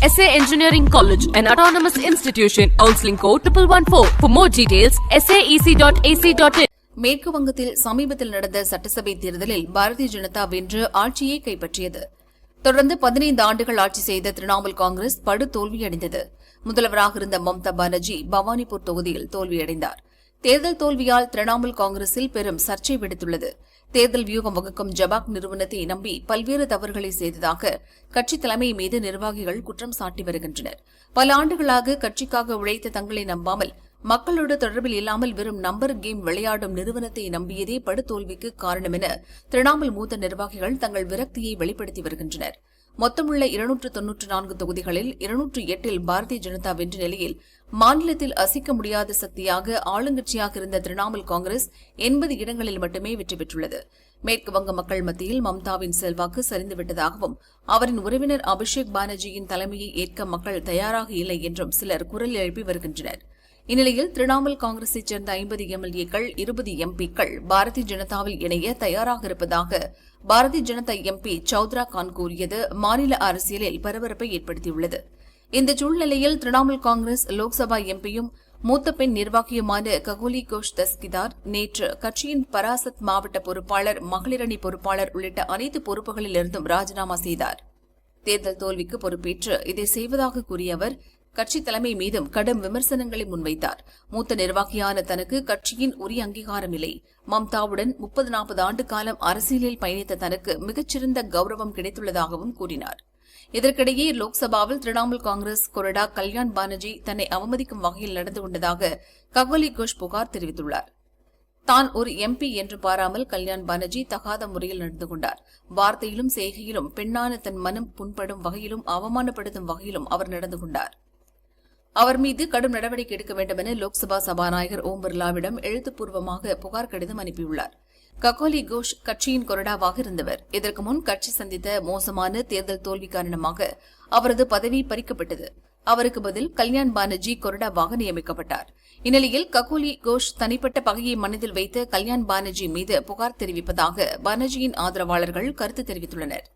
SA Engineering College, an autonomous institution. Counseling code 1114. For more details, saec.ac.in. மேற்கு வங்கத்தில் சமீபத்தில் நடந்த சட்டசபை தேர்தலில் பாரதிய ஜனதா வென்று ஆட்சியை கைப்பற்றியது. தொடர்ந்து 15 ஆண்டுகள் ஆட்சி செய்த திரிணாமுல் காங்கிரஸ் படு தோல்வியடைந்தது. முதல்வராக இருந்த மம்தா பானர்ஜி பவானிபூர் தொகுதியில் தோல்வியடைந்தார். தேர்தல் தோல்வியால் திரிணாமுல் காங்கிரஸில் பெரும் சர்ச்சை வெடித்துள்ளது. தேர்தல் வியூகம் வகுக்கும் ஜபாக் நிறுவனத்தை நம்பி பல்வேறு தவறுகளை செய்ததாக கட்சி தலைமை மீது நிர்வாகிகள் குற்றம் சாட்டி வருகின்றனர். பல ஆண்டுகளாக கட்சிக்காக உழைத்த தங்களை நம்பாமல் மக்களோடு தொடர்பில் இல்லாமல் வெறும் நம்பர் கேம் விளையாடும் நிறுவனத்தை நம்பியதே படுதோல்விக்கு காரணம் என திரிணாமுல் மூத்த நிர்வாகிகள் தங்கள் விரக்தியை வெளிப்படுத்தி வருகின்றனர். மொத்தமுள்ள 294 தொகுதிகளில் 208 பாரதிய ஜனதா வென்ற நிலையில் மாநிலத்தில் அசைக்க முடியாத சக்தியாக ஆளுங்கட்சியாக இருந்த திரிணாமுல் காங்கிரஸ் 80 இடங்களில் மட்டுமே வெற்றி பெற்றுள்ளது. மேற்கு வங்க மக்கள் மத்தியில் மம்தாவின் செல்வாக்கு சரிந்துவிட்டதாகவும் அவரின் உறவினர் அபிஷேக் பானர்ஜியின் தலைமையை ஏற்க மக்கள் தயாராக இல்லை என்றும் சிலர் குரல் எழுப்பி வருகின்றனர். இந்நிலையில் திரிணாமுல் காங்கிரஸைச் சேர்ந்த 50 எம்எல்ஏக்கள் 20 எம்பிக்கள் பாரதிய ஜனதாவில் இணைய தயாராக இருப்பதாக பாரதிய ஜனதா எம்பி சௌத்ரா கான் கூறியது மாநில அரசியலில் பரபரப்பை ஏற்படுத்தியுள்ளது. இந்த சூழ்நிலையில் திரிணாமுல் காங்கிரஸ் லோக்சபா எம்பியும் மூத்த பெண் நிர்வாகியுமான ககோலி கோஷ் தஸ்கிதார் நேற்று கட்சியின் பராசத் மாவட்ட பொறுப்பாளர், மகளிரணி பொறுப்பாளர் உள்ளிட்ட அனைத்து பொறுப்புகளிலிருந்தும் ராஜினாமா செய்தார். தேர்தல் தோல்விக்கு பொறுப்பேற்று இதை செய்வதாக கூறிய அவர் கட்சி தலைமை மீதும் கடும் விமர்சனங்களை முன்வைத்தார். மூத்த நிர்வாகியான தனக்கு கட்சியின் உரிய அங்கீகாரம் இல்லை. மம்தாவுடன் 30-40 ஆண்டு காலம் அரசியலில் பயணித்த தனக்கு மிகச்சிறந்த கௌரவம் கிடைத்துள்ளதாகவும் கூறினார். இதற்கிடையே லோக்சபாவில் திரிணாமுல் காங்கிரஸ் கொறடா கல்யாண் பானர்ஜி தன்னை அவமதிக்கும் வகையில் நடந்து கொண்டதாக ககோலி கோஷ் புகார் தெரிவித்துள்ளார். தான் ஒரு எம்பி என்று பாராமல் கல்யாண் பானர்ஜி தகாத முறையில் நடந்து கொண்டார். வார்த்தையிலும் செய்கையிலும் பெண்ணான தன் மனம் புண்படும் வகையிலும் அவமானப்படுத்தும் வகையிலும் அவர் நடந்து கொண்டார். அவர் மீது கடும் நடவடிக்கை எடுக்க வேண்டும் என லோக்சபா சபாநாயகர் ஓம் பிர்லாவிடம் எழுத்துப்பூர்வமாக புகார் கடிதம் அனுப்பியுள்ளார். ககோலி கோஷ் கட்சியின் கொறடாவாக இருந்தவர். இதற்கு முன் கட்சி சந்தித்த மோசமான தேர்தல் தோல்வி காரணமாக அவரது பதவி பறிக்கப்பட்டது. அவருக்கு பதில் கல்யாண் பானர்ஜி கொறடாவாக நியமிக்கப்பட்டார். இந்நிலையில் ககோலி கோஷ் தனிப்பட்ட பகையை மனதில் வைத்து கல்யாண் பானர்ஜி மீது புகார் தெரிவிப்பதாக பானர்ஜியின் ஆதரவாளர்கள் கருத்து தெரிவித்துள்ளனர்.